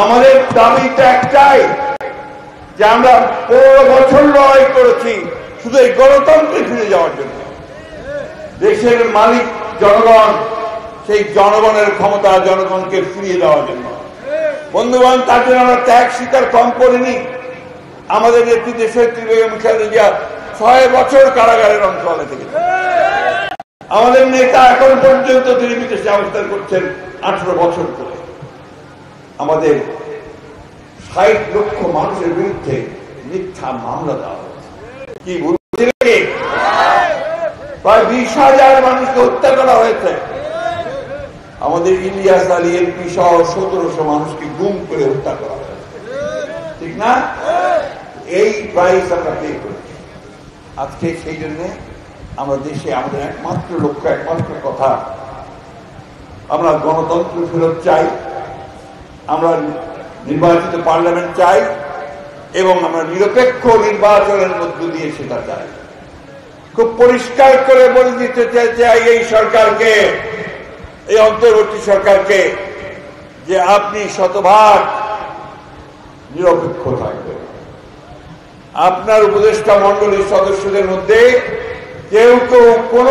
আমাদের দাবিটা একটাই যে আমরা 15 বছর লড়াই করেছি শুধু এই গণতন্ত্রে ফিরে যাওয়ার জন্য। দেশের মালিক জনগণ, সেই জনগণের ক্ষমতা জনগণকে ফিরিয়ে দেওয়ার জন্য। বন্ধুগণ, তার জন্য আমরা ত্যাগ স্বীকার কম করিনি। আমাদের নেত্রী দেশনেত্রী বেগম খালেদা জিয়া 6 বছর কারাগারের অঞ্চলে থেকে, আমাদের নেতা এখন পর্যন্ত তিনি বিদেশে অবস্থান করছেন 18 বছর করে। আমাদের 60 লক্ষ মানুষের বিরুদ্ধে মিথ্যা মামলা দেওয়া হয়েছে। কি বলছেন? প্রায় 20,000 মানুষকে হত্যা করা হয়েছে। আমাদের ইলিয়াস আলী এমপি সহ 1700 মানুষকে গুম করে হত্যা করা হয়েছে, ঠিক না? এই প্রাইস আমরা পে করেছি। আজকে সেই জন্য আমরা দেশে আমাদের একমাত্র লক্ষ্য, একমাত্র কথা, আমরা গণতন্ত্র ফেরত চাই, আমরা নির্বাচিত পার্লামেন্ট চাই এবং আমরা নিরপেক্ষ নির্বাচনের মধ্য দিয়ে সেটা চাই। খুব পরিষ্কার করে বলে দিতে চাই এই সরকারকে, এই অন্তর্বর্তী সরকারকে, যে আপনি শতভাগ নিরপেক্ষ থাকবেন। আপনার উপদেষ্টা মন্ডলীর সদস্যদের মধ্যে কেউ কেউ কোন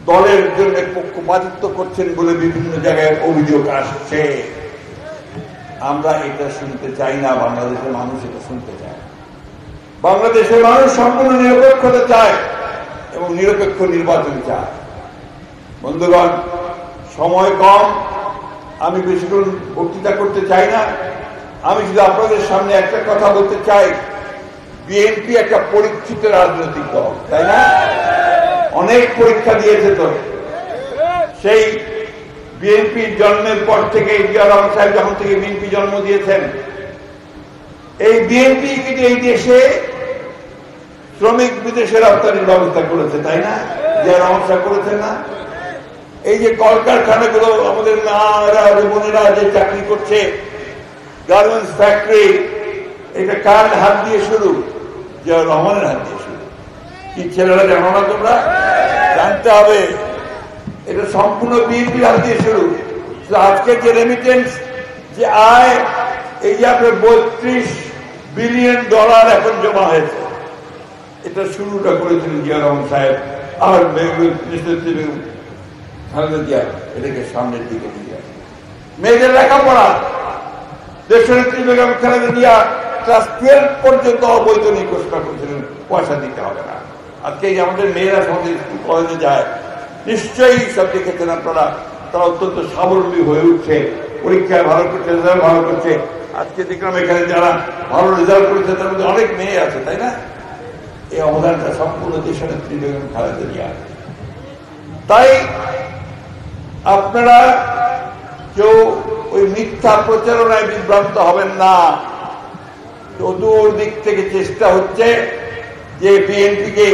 দলের জন্য পক্ষপাতিত্ব করছেন বলে বিভিন্ন জায়গায় অভিযোগ আসছে। আমরা এটা শুনতে চাই না, বাংলাদেশের মানুষ এটা শুনতে চায়। বাংলাদেশের মানুষ সম্পূর্ণ নিরপেক্ষতা চায় এবং নিরপেক্ষ নির্বাচন চায়। বন্ধুগণ, সময় কম, আমি বেশিক্ষণ বক্তৃতা করতে চাই না। আমি শুধু আপনাদের সামনে একটা কথা বলতে চাই, বিএনপি একটা পরীক্ষিত রাজনৈতিক দল, তাই না? অনেক পরীক্ষা দিয়েছে। তো সেই বিএনপির জন্মের পর থেকে জিয়া রহমান সাহেব যখন থেকে বিএনপি জন্ম দিয়েছেন, এই বিএনপি কিন্তু এই দেশে শ্রমিক বিদেশে রপ্তানির ব্যবস্থা করেছে, তাই না? জিয়া রহমান সাহেব করেছেন না? এই যে কলকারখানাগুলো, আমাদের মারা বোনেরা যে চাকরি করছে, গার্মেন্টস ফ্যাক্টরি, এটা কার হাত দিয়ে শুরু? জিয়া রহমানের হাত দিয়ে শুরু। কি ছেলেরা জানো না তোমরা? জানতে হবে, এটা সম্পূর্ণ বিএনপির হাত দিয়ে শুরু। আজকে যে রেমিটেন্স, যে আয়, এই যে আপনার $32 বিলিয়ন এখন জমা হয়েছে, এটা শুরুটা করেছিলেন জিয়া রহমান সাহেব। আর খালেদা জিয়া এটাকে সামনের দিকে নিয়ে আসে। মেয়েদের লেখাপড়া, দেশনেত্রী বেগম খালেদা জিয়া ক্লাস 12 পর্যন্ত অবৈতনিক ঘোষণা করেছিলেন, পয়সা দিতে হবে না। আজকে আমাদের মেয়েরা সঙ্গে স্কুল কলেজে যায়, নিশ্চয়ই সব দেখেছেন আপনারা, তারা অত্যন্ত স্বাবলম্বী হয়ে উঠছে, পরীক্ষায় ভালো করছে, রেজাল্ট ভালো করছে। আজকে দেখলাম এখানে যারা ভালো রেজাল্ট করেছে তার মধ্যে অনেক মেয়ে আছে, তাই না? এই অবদানটা সম্পূর্ণ দেশনেত্রী বেগম খালেদা জিয়া। তাই আপনারা কেউ ওই মিথ্যা প্রচারণায় বিভ্রান্ত হবেন না। চতুর্দিক থেকে চেষ্টা হচ্ছে যে বিএনপিকে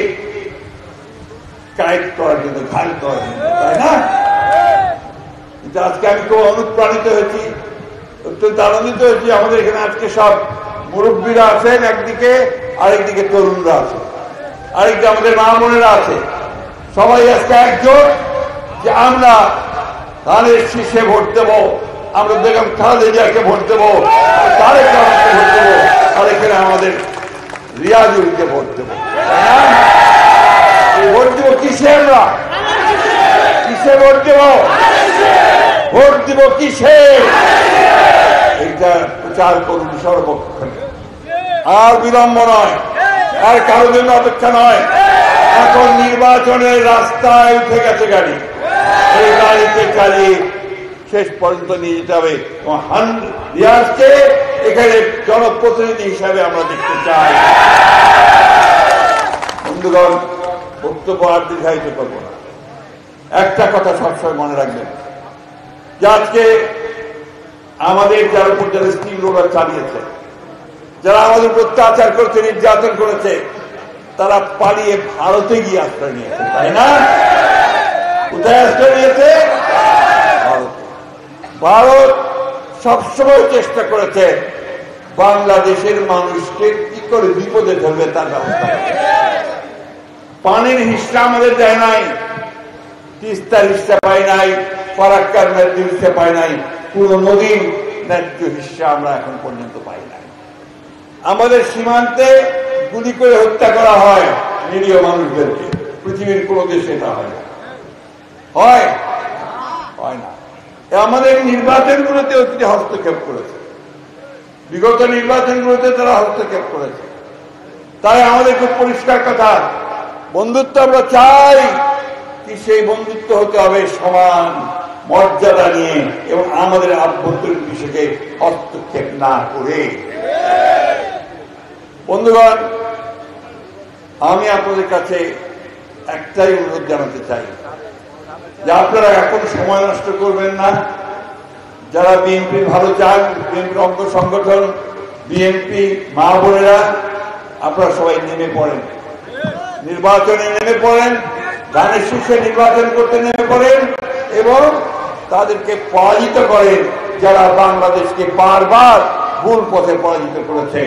কায়েদ করার জন্য, ঘায়েল করার জন্য, তাই না? কিন্তু আজকে আমি খুব অনুপ্রাণিত হয়েছি, অত্যন্ত আনন্দিত হয়েছি। আমাদের এখানে আজকে সব মুরব্বীরা আছেন একদিকে, আরেকদিকে তরুণরা আছে, আরেকদিকে আমাদের মা বোনেরা আছে। সবাই আজকে একজোট যে আমরা ধানের শীষে ভোট দেবো, আমরা বেগম খালেদা জিয়াকে ভোট দেবো, তারেক রহমানকে ভোট দেবো, আর এখানে আমাদের রিয়াজুলকে ভোট দেবো। ভোট দেবো কিসে? আমরা কিসে ভোট দেব? ভোট দিব কিসে? এইটা প্রচার করুন সর্বক্ষণে। আর বিলম্ব নয়, আর কারোর জন্য অপেক্ষা নয়। এখন নির্বাচনের রাস্তায় উঠে গেছে গাড়ি, এই গাড়িতে চালিয়ে শেষ পর্যন্ত নিয়ে যেতে হবে। রিয়াজকে এখানে জনপ্রতিনিধি হিসাবে আমরা দেখতে চাই। বন্ধুগণ, বক্তব্য আর দীর্ঘায়িত করবো না। একটা কথা সবসময় মনে রাখবেন, যে আজকে আমাদের যার উপর যারা স্ত্রীলোকরা চালিয়েছে, যারা আমাদের উপর অত্যাচার করেছে, নির্যাতন করেছে, তারা পালিয়ে ভারতে গিয়ে আশ্রয় নিয়েছে, তাই না? কোথায় আশ্রয় নিয়েছে? ভারতে। ভারত সবসময় চেষ্টা করেছে বাংলাদেশের মানুষকে কি করে বিপদে ফেলবে তার ব্যবস্থা। পানির হিস্সা আমাদের দেয় নাই, তিস্তার হিস্সা পাই নাই, ফারাক্কার নদীর হিস্সা পাই নাই, পুরো নদীর ন্যায্য হিস্সা আমরা এখন পর্যন্ত পাই না। আমাদের সীমান্তে গুলি করে হত্যা করা হয় নিরীহ মানুষদেরকে, পৃথিবীর কোন দেশে এটা হয় না, হয় না। আমাদের নির্বাচনগুলোতে অতীতে হস্তক্ষেপ করেছে, বিগত নির্বাচনগুলোতে তারা হস্তক্ষেপ করেছে। তাই আমাদের খুব পরিষ্কার কথা, বন্ধুত্ব আমরা চাই, কি সেই বন্ধুত্ব হতে হবে সমান মর্যাদা নিয়ে এবং আমাদের আভ্যন্তরীণ বিষয়কে হস্তক্ষেপ না করে। বন্ধুগণ, আমি আপনাদের কাছে একটাই অনুরোধ জানাতে চাই যে আপনারা এখন সময় নষ্ট করবেন না। যারা বিএনপি ভালো চান, বিএনপির অঙ্গ সংগঠন, বিএনপি মা বোনেরা, আপনারা সবাই নেমে পড়েন, নির্বাচনে নেমে পড়েন, ধানের শীর্ষে নির্বাচন করতে নেমে পড়েন এবং তাদেরকে পরাজিত করেন যারা বাংলাদেশকে বারবার ভুল পথে পরাজিত করেছে,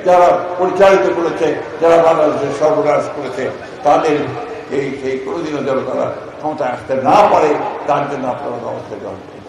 যারা পরিচালিত করেছে, যারা বাংলাদেশের সর্বনাশ করেছে, তাদের সেই কোনোদিনও যেন তারা ক্ষমতায় আসতে না পারে, তার জন্য আপনারা ব্যবস্থা গ্রহণ করুন।